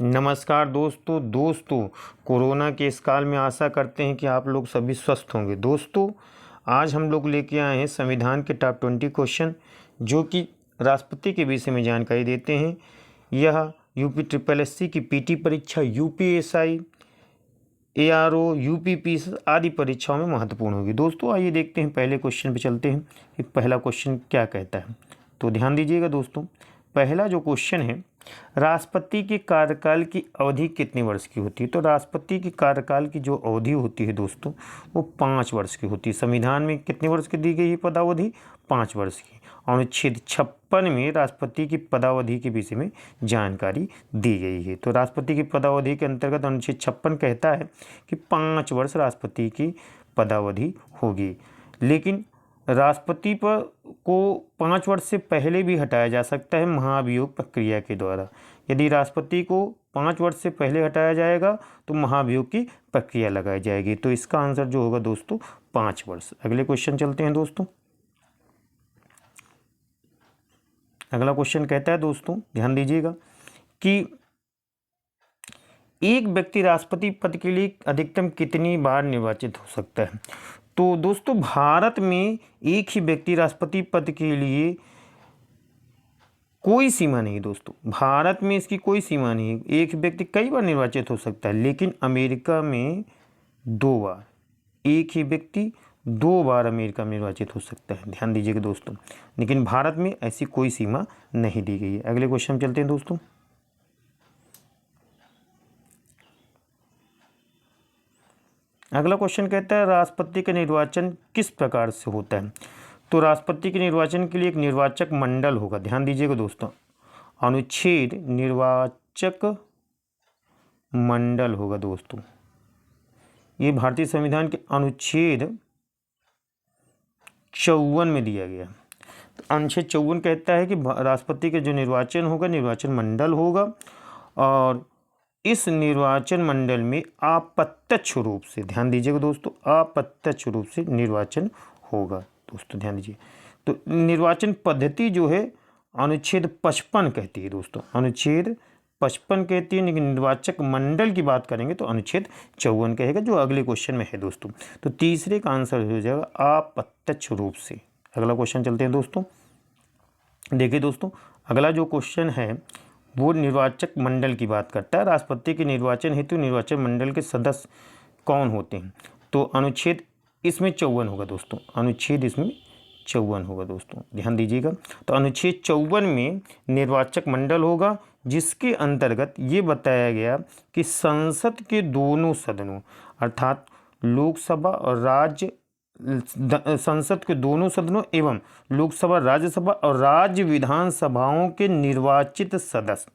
नमस्कार दोस्तों कोरोना के इस काल में आशा करते हैं कि आप लोग सभी स्वस्थ होंगे। दोस्तों, आज हम लोग लेके आए हैं संविधान के टॉप 20 क्वेश्चन, जो कि राष्ट्रपति के विषय में जानकारी देते हैं। यह यूपी ट्रिपल एससी की पीटी परीक्षा, यूपीएसआई, एआरओ, यूपीपीएस आदि परीक्षाओं में महत्वपूर्ण होगी। दोस्तों, आइए देखते हैं, पहले क्वेश्चन पे चलते हैं कि पहला क्वेश्चन क्या कहता है। तो ध्यान दीजिएगा दोस्तों, पहला जो क्वेश्चन है, राष्ट्रपति के कार्यकाल की अवधि कितने वर्ष की होती है। तो राष्ट्रपति की कार्यकाल की जो अवधि होती है दोस्तों, वो 5 वर्ष की होती है। संविधान में कितने वर्ष की दी गई है पदावधि? 5 वर्ष की। अनुच्छेद 56 में राष्ट्रपति की पदावधि के विषय में जानकारी दी गई है। तो राष्ट्रपति की पदावधि के अंतर्गत अनुच्छेद 56 कहता है कि 5 वर्ष राष्ट्रपति की पदावधि होगी, लेकिन राष्ट्रपति पर को 5 वर्ष से पहले भी हटाया जा सकता है महाभियोग प्रक्रिया के द्वारा। यदि राष्ट्रपति को 5 वर्ष से पहले हटाया जाएगा तो महाभियोग की प्रक्रिया लगाई जाएगी। तो इसका आंसर जो होगा दोस्तों 5 वर्ष। अगले क्वेश्चन चलते हैं दोस्तों। अगला क्वेश्चन कहता है दोस्तों, ध्यान दीजिएगा कि एक व्यक्ति राष्ट्रपति पद के लिए अधिकतम कितनी बार निर्वाचित हो सकता है। तो दोस्तों, भारत में एक ही व्यक्ति राष्ट्रपति पद के लिए कोई सीमा नहीं। दोस्तों, भारत में इसकी कोई सीमा नहीं है, एक व्यक्ति कई बार निर्वाचित हो सकता है, लेकिन अमेरिका में 2 बार, एक ही व्यक्ति 2 बार अमेरिका में निर्वाचित हो सकता है। ध्यान दीजिएगा दोस्तों, लेकिन भारत में ऐसी कोई सीमा नहीं दी गई है। अगले क्वेश्चन चलते हैं दोस्तों। अगला क्वेश्चन कहता है, राष्ट्रपति का निर्वाचन किस प्रकार से होता है। तो राष्ट्रपति के निर्वाचन के लिए एक निर्वाचक मंडल होगा। ध्यान दीजिएगा दोस्तों, अनुच्छेद निर्वाचक मंडल होगा दोस्तों। ये भारतीय संविधान के अनुच्छेद 54 में दिया गया। तो अनुच्छेद 54 कहता है कि राष्ट्रपति का जो निर्वाचन होगा, निर्वाचन मंडल होगा, और इस निर्वाचन मंडल में अप्रत्यक्ष रूप से, ध्यान दीजिएगा दोस्तों, अप्रत्यक्ष रूप से निर्वाचन होगा। दोस्तों ध्यान दीजिए, तो निर्वाचन पद्धति जो है अनुच्छेद 55 कहती है दोस्तों, अनुच्छेद 55 कहती है, लेकिन निर्वाचक मंडल की बात करेंगे तो अनुच्छेद 54 कहेगा, जो अगले क्वेश्चन में है दोस्तों। तो तीसरे का आंसर हो जाएगा अप्रत्यक्ष रूप से। अगला क्वेश्चन चलते हैं दोस्तों। देखिए दोस्तों, अगला जो क्वेश्चन है वो निर्वाचक मंडल की बात करता है। राष्ट्रपति के निर्वाचन हेतु निर्वाचन मंडल के सदस्य कौन होते हैं। तो अनुच्छेद इसमें 54 होगा दोस्तों, अनुच्छेद इसमें 54 होगा दोस्तों, ध्यान दीजिएगा। तो अनुच्छेद 54 में निर्वाचक मंडल होगा, जिसके अंतर्गत ये बताया गया कि संसद के दोनों सदनों, अर्थात लोकसभा और राज्य, संसद के दोनों सदनों एवं लोकसभा, राज्यसभा और राज्य विधानसभाओं के निर्वाचित सदस्य,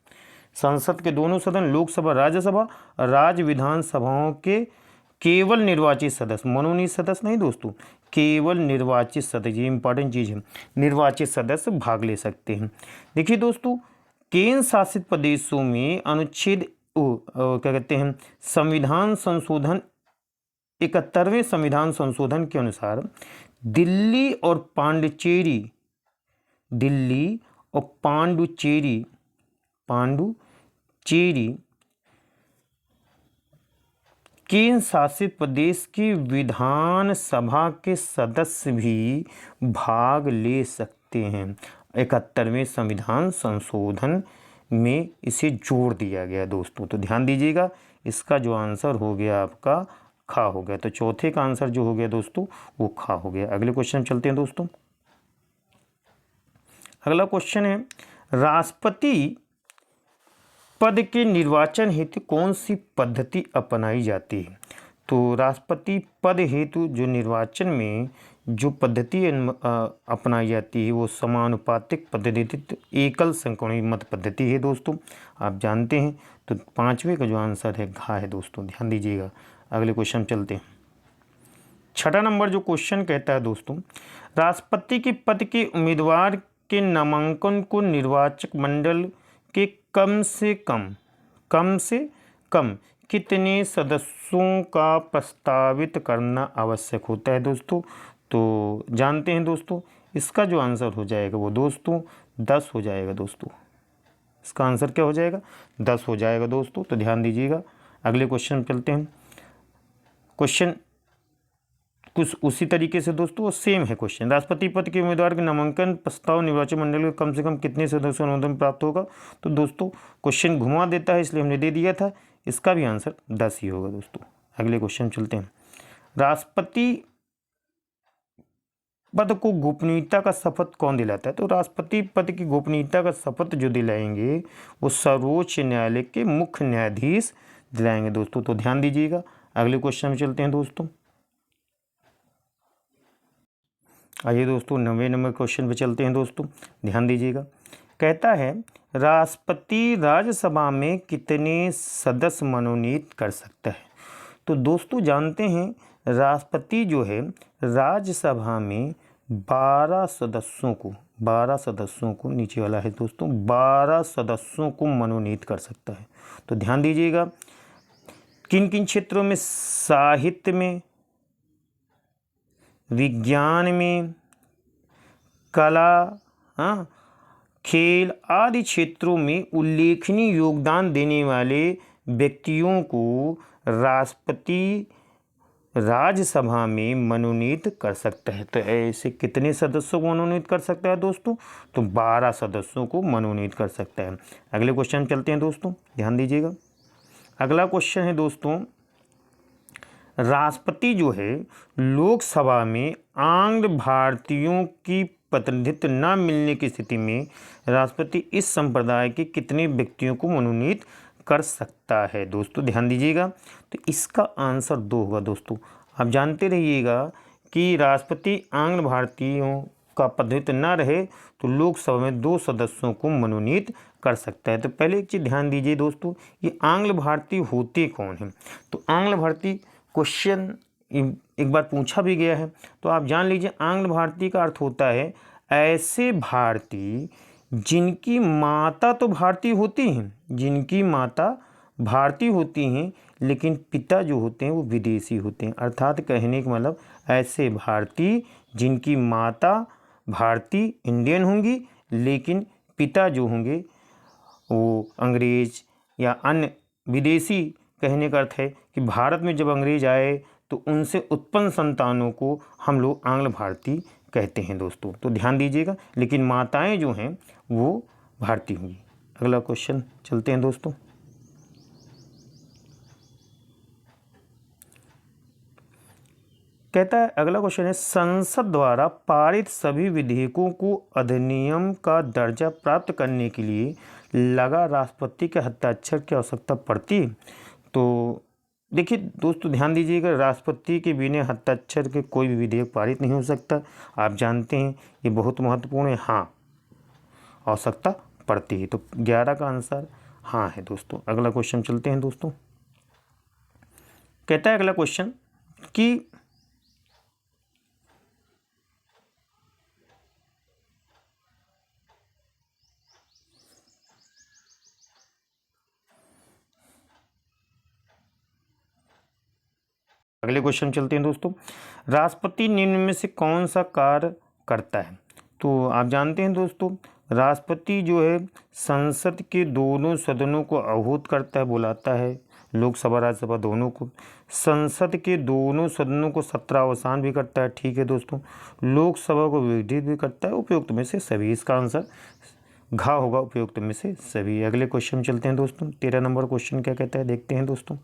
संसद के दोनों सदन, लोकसभा, राज्यसभा और राज्य विधानसभाओं के केवल निर्वाचित सदस्य, मनोनीत सदस्य नहीं दोस्तों, केवल निर्वाचित सदस्य, ये इंपॉर्टेंट चीज़ है, निर्वाचित सदस्य भाग ले सकते हैं। देखिए दोस्तों, केंद्र शासित प्रदेशों में अनुच्छेद क्या कहते हैं, संविधान संशोधन 71वें संविधान संशोधन के अनुसार दिल्ली और पांडिचेरी, दिल्ली और पांडुचेरी केंद्र शासित प्रदेश की विधानसभा के सदस्य भी भाग ले सकते हैं। 71वें संविधान संशोधन में इसे जोड़ दिया गया दोस्तों। तो ध्यान दीजिएगा, इसका जो आंसर हो गया आपका खा हो गया। तो चौथे का आंसर जो हो गया दोस्तों वो खा हो गया। अगले क्वेश्चन चलते हैं दोस्तों। अगला क्वेश्चन है, राष्ट्रपति पद के निर्वाचन हेतु कौन सी पद्धति अपनाई जाती है। तो राष्ट्रपति पद हेतु जो निर्वाचन में जो पद्धति अपनाई जाती है वो समानुपातिक पद्धति, एकल संकोणीय मत पद्धति है दोस्तों, आप जानते हैं। तो 5वें का जो आंसर है घा है दोस्तों, ध्यान दीजिएगा। अगले क्वेश्चन चलते हैं। 6ठा नंबर जो क्वेश्चन कहता है दोस्तों, राष्ट्रपति के पद के उम्मीदवार के नामांकन को निर्वाचक मंडल के कम से कम कितने सदस्यों का प्रस्तावित करना आवश्यक होता है दोस्तों। तो जानते हैं दोस्तों, इसका जो आंसर हो जाएगा वो दोस्तों 10 हो जाएगा दोस्तों। इसका आंसर क्या हो जाएगा? 10 हो जाएगा दोस्तों। तो ध्यान दीजिएगा। अगले क्वेश्चन चलते हैं। क्वेश्चन कुछ उसी तरीके से दोस्तों, वो सेम है क्वेश्चन। राष्ट्रपति पद के उम्मीदवार के नामांकन प्रस्ताव निर्वाचन मंडल के कम से कम कितने सदस्यों का अनुमोदन प्राप्त होगा? तो दोस्तों क्वेश्चन घुमा देता है, इसलिए हमने दे दिया था। इसका भी आंसर 10 ही होगा दोस्तों। अगले क्वेश्चन चलते हैं। राष्ट्रपति पद को गोपनीयता का शपथ कौन दिलाता है? तो राष्ट्रपति पद की गोपनीयता का शपथ जो दिलाएंगे वो सर्वोच्च न्यायालय के मुख्य न्यायाधीश दिलाएंगे दोस्तों। तो ध्यान दीजिएगा। अगले क्वेश्चन में चलते हैं दोस्तों। आइए दोस्तों 90 नंबर क्वेश्चन पे चलते हैं दोस्तों। ध्यान दीजिएगा। कहता है राष्ट्रपति राज्यसभा में कितने सदस्य मनोनीत कर सकता है? तो दोस्तों जानते हैं राष्ट्रपति जो है राज्यसभा में 12 सदस्यों को नीचे वाला है दोस्तों, 12 सदस्यों को मनोनीत कर सकता है। तो ध्यान दीजिएगा। किन किन क्षेत्रों में? साहित्य में, विज्ञान में, कला, हाँ, खेल आदि क्षेत्रों में उल्लेखनीय योगदान देने वाले व्यक्तियों को राष्ट्रपति राज्यसभा में मनोनीत कर सकता है। तो ऐसे कितने सदस्यों को मनोनीत कर सकता है दोस्तों? तो 12 सदस्यों को मनोनीत कर सकता है। अगले क्वेश्चन चलते हैं दोस्तों। ध्यान दीजिएगा। अगला क्वेश्चन है दोस्तों, राष्ट्रपति जो है लोकसभा में आंग्ल भारतीयों की प्रतिनिधित्व न मिलने की स्थिति में राष्ट्रपति इस संप्रदाय के कितने व्यक्तियों को मनोनीत कर सकता है दोस्तों? ध्यान दीजिएगा। तो इसका आंसर 2 होगा दोस्तों। आप जानते रहिएगा कि राष्ट्रपति आंग्ल भारतीयों का प्रतिनिधित्व न रहे तो लोकसभा में 2 सदस्यों को मनोनीत कर सकता है। तो पहले एक चीज़ ध्यान दीजिए दोस्तों, ये आंग्ल भारतीय होते कौन हैं? तो आंग्ल भारतीय क्वेश्चन एक बार पूछा भी गया है, तो आप जान लीजिए आंग्ल भारतीय का अर्थ होता है ऐसे भारतीय जिनकी माता तो भारतीय होती हैं, जिनकी माता भारतीय होती हैं लेकिन पिता जो होते हैं वो विदेशी होते हैं। अर्थात कहने का मतलब ऐसे भारतीय जिनकी माता भारतीय इंडियन होंगी लेकिन पिता जो होंगे वो अंग्रेज या अन्य विदेशी। कहने का अर्थ है कि भारत में जब अंग्रेज आए तो उनसे उत्पन्न संतानों को हम लोग आंग्ल भारतीय कहते हैं दोस्तों। तो ध्यान दीजिएगा, लेकिन माताएं जो हैं वो भारतीय होंगी। अगला क्वेश्चन चलते हैं दोस्तों। कहता है अगला क्वेश्चन है, संसद द्वारा पारित सभी विधेयकों को अधिनियम का दर्जा प्राप्त करने के लिए लगा राष्ट्रपति के हस्ताक्षर की आवश्यकता पड़ती है? तो देखिए दोस्तों ध्यान दीजिएगा, राष्ट्रपति के बिना हस्ताक्षर के कोई भी विधेयक पारित नहीं हो सकता। आप जानते हैं ये बहुत महत्वपूर्ण है। हाँ, आवश्यकता पड़ती है। तो 11 का आंसर हाँ है दोस्तों। अगला क्वेश्चन चलते हैं दोस्तों। कहता है अगला क्वेश्चन कि अगले क्वेश्चन चलते हैं दोस्तों। राष्ट्रपति निम्न में से कौन सा कार्य करता है? तो आप जानते हैं दोस्तों राष्ट्रपति जो है संसद के दोनों सदनों को आहूत करता है, बुलाता है, लोकसभा राज्यसभा दोनों को। संसद के दोनों सदनों को सत्रावसान भी करता है, ठीक है दोस्तों। लोकसभा को विघटित भी करता है। उपयुक्त में से सभी, इसका आंसर घ होगा, उपयुक्त में से सभी। अगले क्वेश्चन चलते हैं दोस्तों। 13 नंबर क्वेश्चन क्या कहता है देखते हैं दोस्तों।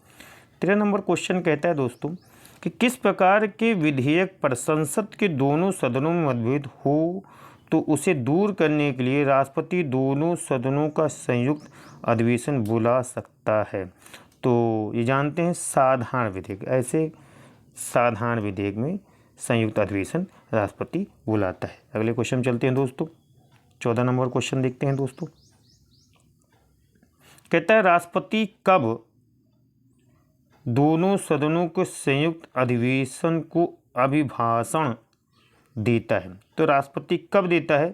13 नंबर क्वेश्चन कहता है दोस्तों कि किस प्रकार के विधेयक पर संसद के दोनों सदनों में मतभेद हो तो उसे दूर करने के लिए राष्ट्रपति दोनों सदनों का संयुक्त अधिवेशन बुला सकता है? तो ये जानते हैं साधारण विधेयक, ऐसे साधारण विधेयक में संयुक्त अधिवेशन राष्ट्रपति बुलाता है। अगले क्वेश्चन चलते हैं दोस्तों। 14 नंबर क्वेश्चन देखते हैं दोस्तों। कहता है राष्ट्रपति कब दोनों सदनों के संयुक्त अधिवेशन को अभिभाषण देता है? तो राष्ट्रपति कब देता है?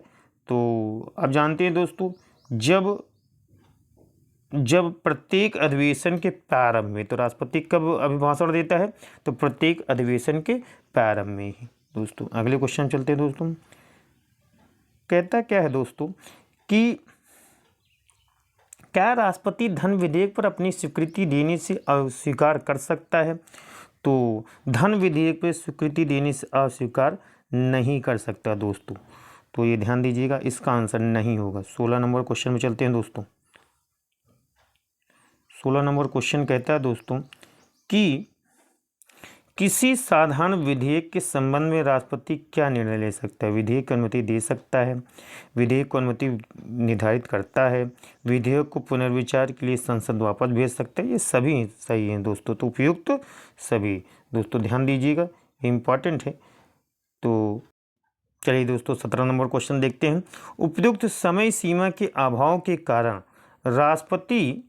तो आप जानते हैं दोस्तों जब प्रत्येक अधिवेशन के प्रारंभ में। तो राष्ट्रपति कब अभिभाषण देता है? तो प्रत्येक अधिवेशन के प्रारंभ में ही दोस्तों। अगले क्वेश्चन चलते हैं दोस्तों। कहता क्या है दोस्तों कि क्या राष्ट्रपति धन विधेयक पर अपनी स्वीकृति देने से अस्वीकार कर सकता है? तो धन विधेयक पर स्वीकृति देने से अस्वीकार नहीं कर सकता दोस्तों। तो ये ध्यान दीजिएगा, इसका आंसर नहीं होगा। 16 नंबर क्वेश्चन में चलते हैं दोस्तों। 16 नंबर क्वेश्चन कहता है दोस्तों कि किसी साधारण विधेयक के संबंध में राष्ट्रपति क्या निर्णय ले सकता है? विधेयक को अनुमति दे सकता है, विधेयक को अनुमति निर्धारित करता है, विधेयक को पुनर्विचार के लिए संसद वापस भेज सकता है। ये सभी सही हैं दोस्तों। तो उपयुक्त सभी दोस्तों ध्यान दीजिएगा, इम्पॉर्टेंट है। तो चलिए दोस्तों 17 नंबर क्वेश्चन देखते हैं। उपयुक्त समय सीमा के अभाव के कारण राष्ट्रपति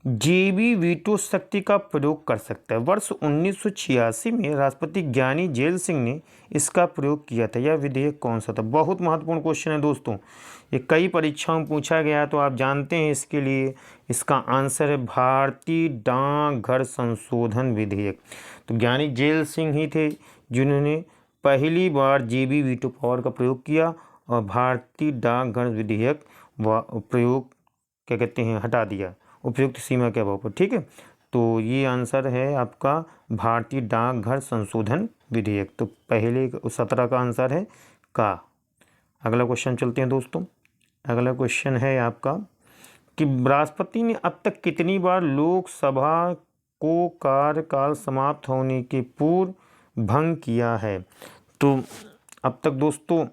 जेबी वीटो शक्ति का प्रयोग कर सकता है। वर्ष 1986 में राष्ट्रपति ज्ञानी जेल सिंह ने इसका प्रयोग किया था। यह विधेयक कौन सा था? बहुत महत्वपूर्ण क्वेश्चन है दोस्तों, ये कई परीक्षाओं में पूछा गया है, तो आप जानते हैं इसके लिए। इसका आंसर है भारतीय डाकघर संशोधन विधेयक। तो ज्ञानी जेल सिंह ही थे जिन्होंने पहली बार जेबी वीटो पावर का प्रयोग किया और भारतीय डाकघर विधेयक प्रयोग क्या कहते हैं हटा दिया उपयुक्त सीमा के अभाव पर। ठीक है, तो ये आंसर है आपका भारतीय डाकघर संशोधन विधेयक। तो पहले 17 का आंसर है का। अगला क्वेश्चन चलते हैं दोस्तों। अगला क्वेश्चन है आपका कि राष्ट्रपति ने अब तक कितनी बार लोकसभा को कार्यकाल समाप्त होने के पूर्व भंग किया है? तो अब तक दोस्तों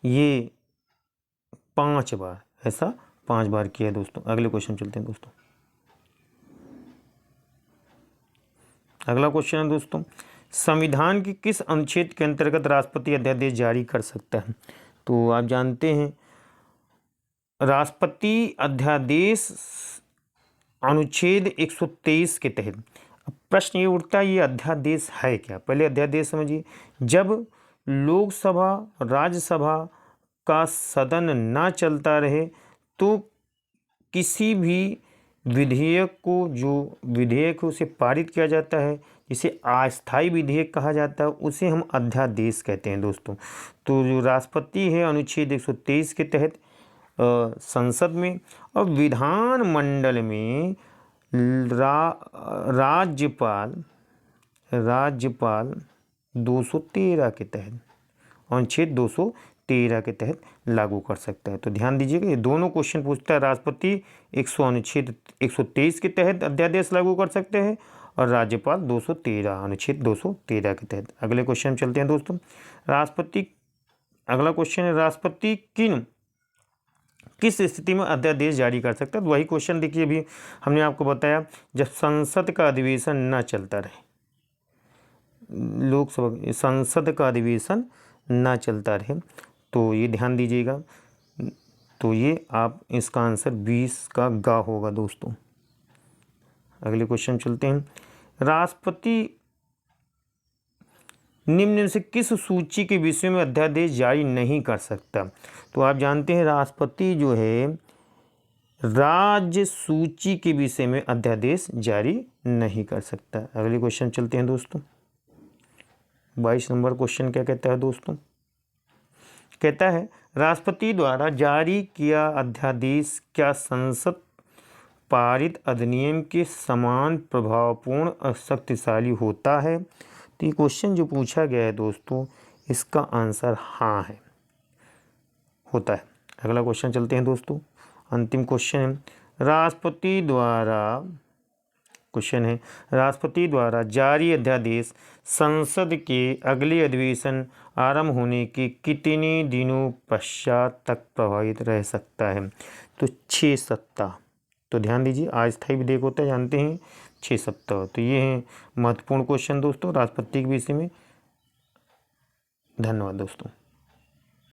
ये 5 बार, ऐसा 5 बार किया है दोस्तों। अगले क्वेश्चन चलते हैं दोस्तों। अगला क्वेश्चन है दोस्तों, संविधान के किस अनुच्छेद के अंतर्गत राष्ट्रपति अध्यादेश जारी कर सकता है? तो आप जानते हैं राष्ट्रपति अध्यादेश अनुच्छेद 123 के तहत। अब प्रश्न ये उठता है ये अध्यादेश है क्या? पहले अध्यादेश समझिए। जब लोकसभा राज्यसभा का सदन ना चलता रहे तो किसी भी विधेयक को, जो विधेयक है उसे पारित किया जाता है, जिसे अस्थायी विधेयक कहा जाता है, उसे हम अध्यादेश कहते हैं दोस्तों। तो जो राष्ट्रपति है अनुच्छेद 123 के तहत संसद में और विधानमंडल में राज्यपाल 213 के तहत, अनुच्छेद 213 के तहत लागू कर सकता है। तो ध्यान दीजिएगा, ये दोनों क्वेश्चन पूछता है। राष्ट्रपति अनुच्छेद 123 के तहत अध्यादेश लागू कर सकते हैं और राज्यपाल 213 अनुच्छेद 213 के तहत। अगले क्वेश्चन चलते हैं दोस्तों। अगला क्वेश्चन है राष्ट्रपति किस स्थिति में अध्यादेश जारी कर सकता है? तो वही क्वेश्चन देखिए, अभी हमने आपको बताया जब संसद का अधिवेशन न चलता रहे, लोकसभा संसद का अधिवेशन ना चलता रहे, तो ये ध्यान दीजिएगा। तो ये आप इसका आंसर 20 का गा होगा दोस्तों। अगले क्वेश्चन चलते हैं। राष्ट्रपति निम्न से किस सूची के विषय में अध्यादेश जारी नहीं कर सकता? तो आप जानते हैं राष्ट्रपति जो है राज्य सूची के विषय में अध्यादेश जारी नहीं कर सकता। अगले क्वेश्चन चलते हैं दोस्तों। 22 नंबर क्वेश्चन क्या कहता है दोस्तों? कहता है राष्ट्रपति द्वारा जारी किया अध्यादेश क्या संसद पारित अधिनियम के समान प्रभावपूर्ण और शक्तिशाली होता है? तो ये क्वेश्चन जो पूछा गया है दोस्तों, इसका आंसर हाँ है, होता है। अगला क्वेश्चन चलते हैं दोस्तों। अंतिम क्वेश्चन है राष्ट्रपति द्वारा जारी अध्यादेश संसद के अगले अधिवेशन आरंभ होने के कितने दिनों पश्चात तक प्रभावित रह सकता है? तो 6 सप्ताह। तो ध्यान दीजिए, अस्थायी विधेयक होता है जानते हैं 6 सप्ताह। तो ये हैं महत्वपूर्ण क्वेश्चन दोस्तों राष्ट्रपति के विषय में। धन्यवाद दोस्तों।